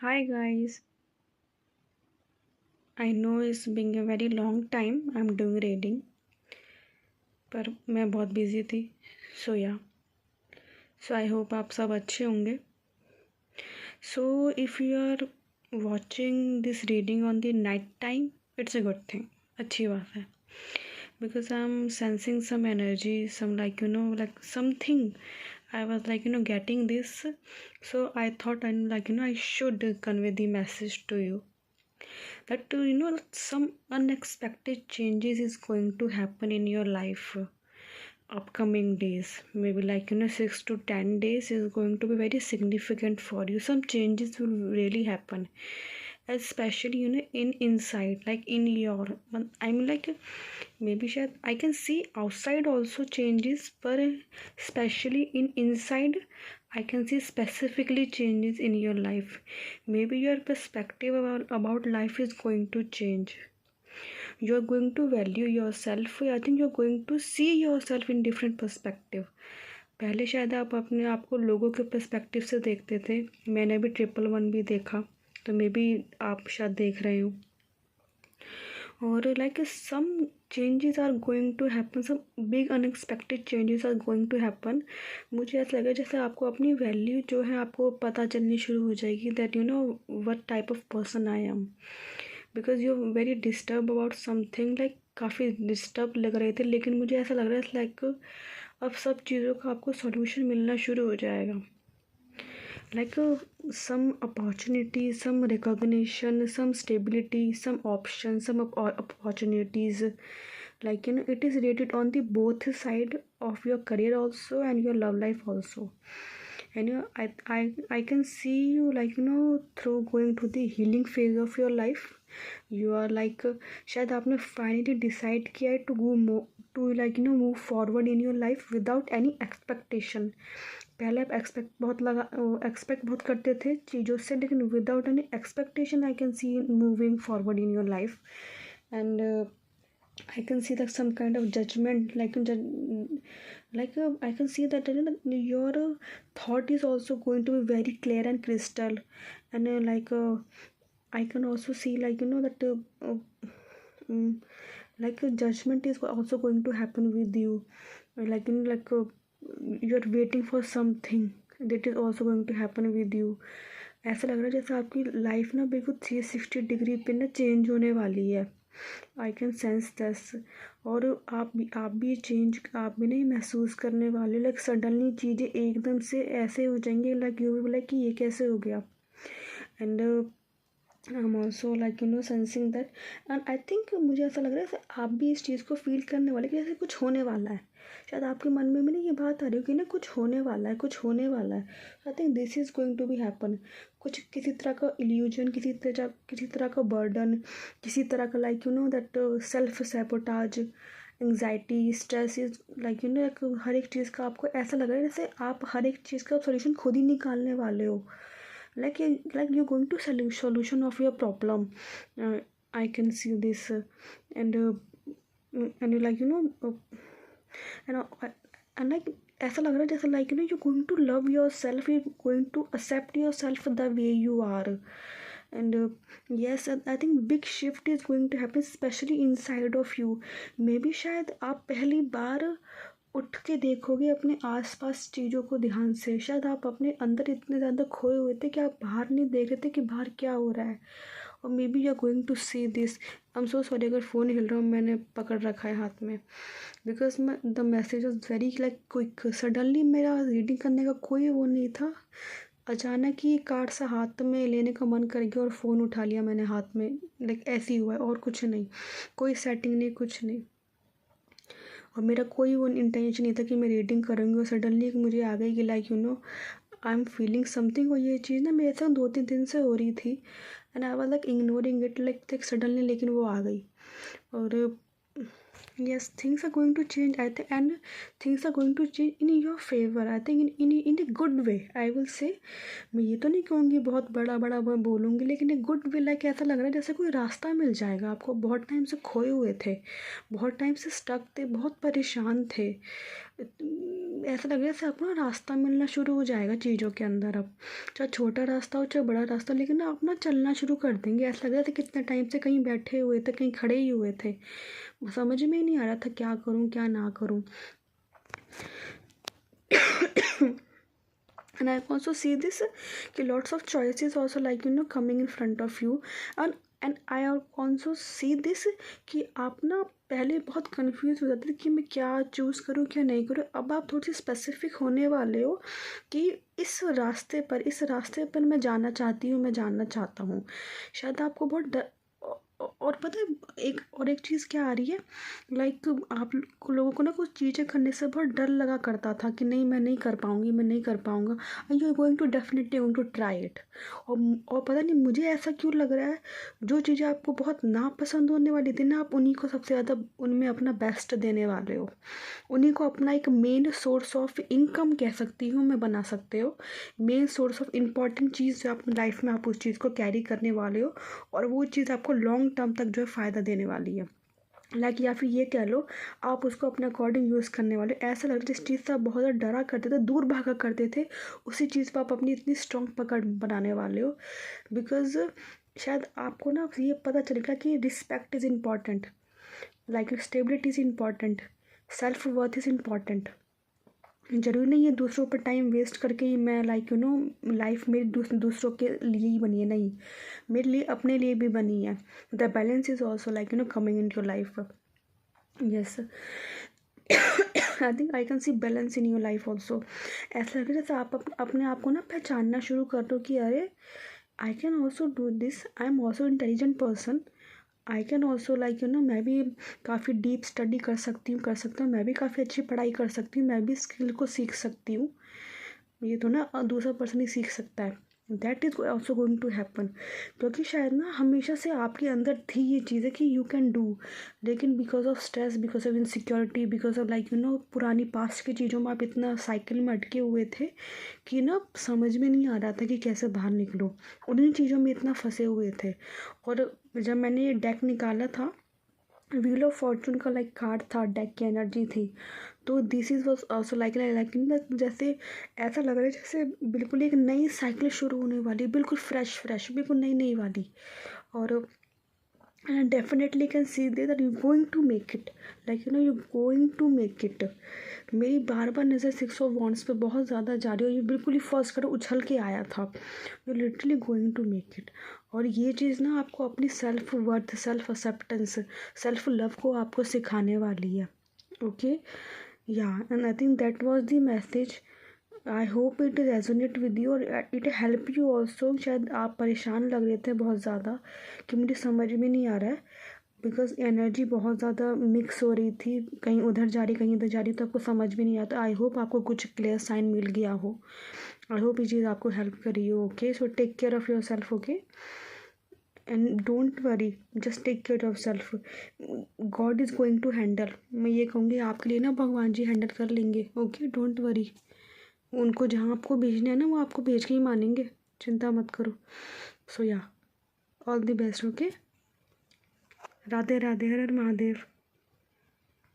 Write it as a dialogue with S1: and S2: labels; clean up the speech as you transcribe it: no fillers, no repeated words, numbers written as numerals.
S1: Hi guys, I know it's been a very long time I'm doing reading, पर मैं बहुत busy थी सो या सो आई होप आप सब अच्छे होंगे. So if you are watching this reading on the night time, it's a good thing. अच्छी बात है because I'm sensing some energy, some like something. I was getting this, so I thought I should convey the message to you that some unexpected changes is going to happen in your life upcoming days, maybe 6 to 10 days is going to be very significant for you. Some changes will really happen, especially in inside, like in your, I'm like maybe शायद I can see outside also changes, but especially in inside I can see specifically changes in your life. Maybe your perspective about life is going to change. You are going to value yourself. I think you are going to see yourself in different perspective. पहले शायद आप अपने आप को लोगों के perspective से देखते थे. मैंने भी 111 भी देखा, तो मे बी आप शायद देख रहे हो. और like some changes are going to happen, some big unexpected changes are going to happen. मुझे ऐसा लगा जैसे आपको अपनी वैल्यू जो है आपको पता चलनी शुरू हो जाएगी, that what type of person I am, because you are very disturb about something. Like काफ़ी डिस्टर्ब लग रहे थे, लेकिन मुझे ऐसा लग रहा है लाइक अब सब चीज़ों का आपको सॉल्यूशन मिलना शुरू हो जाएगा. like some opportunity, some recognition, some stability, some options, some opportunities, it is rated on the both side of your career also and your love life also. And I can see you through going to the healing phase of your life. You are शायद आपने finally decide किया है to go move forward in your life without any expectation. पहले आप expect बहुत करते थे चीज़ों से, लेकिन without any expectation I can see moving forward in your life. And I can see that some kind of judgment, I can see that your thought is also going to be very clear and crystal. And I can also see that judgment is also going to happen with you. You're waiting for something that is also going to happen with you. ऐसा लग रहा है जैसे आपकी life ना बिल्कुल 360 degree पे ना चेंज होने वाली है. I can sense this. और आप भी चेंज आप भी नहीं महसूस करने वाले. लाइक सडनली चीज़ें एकदम से ऐसे हो जाएंगी, लाइक यू विल कि ये कैसे हो गया. And I am also sensing that. And I think मुझे ऐसा लग रहा है आप भी इस चीज़ को फील करने वाले कि जैसे कुछ होने वाला है. शायद आपके मन में भी नहीं ये बात आ रही हो कि ना कुछ होने वाला है, कुछ होने वाला है. I think this is going to be happen. कुछ किसी तरह का इल्यूजन, किसी तरह का बर्डन, किसी तरह का that self sabotage, anxiety, stress is हर एक चीज़ का आपको ऐसा लग रहा है जैसे आप हर एक चीज़ का सोल्यूशन खुद ही निकालने वाले हो. like you're going to solution of your problem. I can see this. And and ऐसा लग रहा है जैसे you're going to love yourself, you're going to accept yourself the way you are. And yes, I think big shift is going to happen, especially inside of you. Maybe शायद आप पहली बार उठ के देखोगे अपने आसपास चीज़ों को ध्यान से. शायद आप अपने अंदर इतने ज़्यादा खोए हुए थे कि आप बाहर नहीं देख रहे थे कि बाहर क्या हो रहा है. और maybe you are going to see this. I am so sorry अगर फ़ोन हिल रहा हूँ, मैंने पकड़ रखा है हाथ में, because the message was very quick. Suddenly मेरा रीडिंग करने का कोई वो नहीं था. अचानक ही कार्ड सा हाथ में लेने का मन कर गया और फ़ोन उठा लिया मैंने हाथ में. ऐसे ही हुआ है और कुछ नहीं, कोई सेटिंग नहीं, कुछ नहीं. और मेरा कोई वो इंटेंशन नहीं था कि मैं रीडिंग करूँगी. और सडनली मुझे आ गई कि आई एम फीलिंग समथिंग. और ये चीज़ ना मेरे साथ 2-3 दिन से हो रही थी. And I was ignoring it suddenly, लेकिन वो आ गई. और yes, things are going to change, I think, and things are going to change in your favor. I think in a good way, I will say. मैं ये तो नहीं कहूँगी बहुत बड़ा मैं बोलूँगी, लेकिन एक गुड वे. ऐसा लग रहा है जैसे कोई रास्ता मिल जाएगा आपको. बहुत टाइम से खोए हुए थे, बहुत टाइम से स्टक थे, बहुत परेशान थे. ऐसा लग रहा है जैसे आपको ना रास्ता मिलना शुरू हो जाएगा चीज़ों के अंदर। अब चाहे छोटा रास्ता हो चाहे बड़ा रास्ता, लेकिन ना आप ना चलना शुरू कर देंगे। ऐसा लग रहा था कितने टाइम से कहीं बैठे हुए थे, कहीं खड़े ही हुए थे, समझ में ही नहीं आ रहा था क्या करूँ क्या ना करूँ। And I also see this कि lots of choices also like coming in front of you, and I also see this कि आप ना पहले बहुत कंफ्यूज हो जाते थे कि मैं क्या चूज़ करूँ क्या नहीं करूँ। अब आप थोड़ी सी स्पेसिफिक होने वाले हो कि इस रास्ते पर मैं जाना चाहती हूँ, मैं जानना चाहता हूँ। शायद आपको बहुत डर, और पता है एक चीज़ क्या आ रही है, लाइक आप लोगों को ना कुछ चीज़ें करने से बहुत डर लगा करता था कि नहीं मैं नहीं कर पाऊँगी, मैं नहीं कर पाऊँगा। You are going to definitely going to try it. और पता नहीं मुझे ऐसा क्यों लग रहा है, जो चीज़ें आपको बहुत नापसंद होने वाली थी ना, आप उन्हीं को सबसे ज़्यादा उनमें अपना बेस्ट देने वाले हो। उन्हीं को अपना एक मेन सोर्स ऑफ इनकम कह सकती हूँ मैं बना सकते हो, मेन सोर्स ऑफ इम्पॉर्टेंट चीज़ जो अपनी लाइफ में आप उस चीज़ को कैरी करने वाले हो, और वो चीज़ आपको लॉन्ग टर्म तक जो है फ़ायदा देने वाली है। लाइक या फिर ये कह लो आप उसको अपने अकॉर्डिंग यूज़ करने वाले। ऐसा लग रहा है जिस चीज़ से आप बहुत ज़्यादा डरा करते थे, दूर भागा करते थे, उसी चीज़ पर आप अपनी इतनी स्ट्रॉन्ग पकड़ बनाने वाले हो। बिकॉज शायद आपको ना ये पता चलेगा कि respect is important, like stability is important, self worth is important. ज़रूरी नहीं है दूसरों पर टाइम वेस्ट करके ही मैं लाइफ मेरी दूसरों के लिए ही बनी है, नहीं, मेरे लिए अपने लिए भी बनी है। The balance is also coming in your life. Yes, I think I can C balance in your life also. ऐसा लग रहा है जैसे आप अपने आप को ना पहचानना शुरू कर दो कि अरे I can also do this, I am also intelligent person, I can also मैं भी काफ़ी डीप स्टडी कर सकती हूँ, मैं भी काफ़ी अच्छी पढ़ाई कर सकती हूँ, मैं भी स्किल को सीख सकती हूँ। ये तो ना दूसरा पर्सन ही सीख सकता है। That is also going to happen. क्योंकि शायद ना हमेशा से आपके अंदर थी ये चीज़ें कि यू कैन डू, लेकिन because of stress, because of insecurity, because of पुरानी पास्ट की चीज़ों में आप इतना साइकिल में अटके हुए थे कि ना समझ में नहीं आ रहा था कि कैसे बाहर निकलो। उन्हीं चीज़ों में इतना फंसे हुए थे। और जब मैंने ये डेक निकाला था, व्हील ऑफ फॉर्चून का कार्ड था, डेक की एनर्जी थी, तो दिस इज़ वॉज ऑल्सो जैसे ऐसा लग रहा है जैसे बिल्कुल एक नई साइकिल शुरू होने वाली, बिल्कुल फ्रेश बिल्कुल नई वाली। और definitely can see they that you going to make it, you going to make it. मेरी बार बार नज़र 6 ऑफ वॉन्ड्स पे बहुत ज़्यादा जा रही है, और ये बिल्कुल ही फर्स्ट कर उछल के आया था। You literally going to make it. और ये चीज़ ना आपको अपनी self worth, self acceptance, self love को आपको सिखाने वाली है। Okay, yeah and I think that was the message. I hope it resonate with you और इट हेल्प यू ऑल्सो। शायद आप परेशान लग रहे थे बहुत ज़्यादा कि मुझे समझ में नहीं आ रहा है, बिकॉज एनर्जी बहुत ज़्यादा मिक्स हो रही थी, कहीं उधर जा रही कहीं इधर जा रही, तो आपको समझ में नहीं आता। आई होप आपको कुछ क्लियर साइन मिल गया हो। आई होप ये चीज़ आपको हेल्प करी हो। Okay, so take care of yourself. Okay, and don't worry, just take care of self. God is going to handle, मैं ये कहूँगी आपके लिए ना, भगवान जी हैंडल कर लेंगे। ओके, डोंट वरी, उनको जहाँ आपको भेजना है ना वो आपको भेज के ही मानेंगे, चिंता मत करो। सो या, all the best. Okay, Radhe Radhe, her her Mahadev.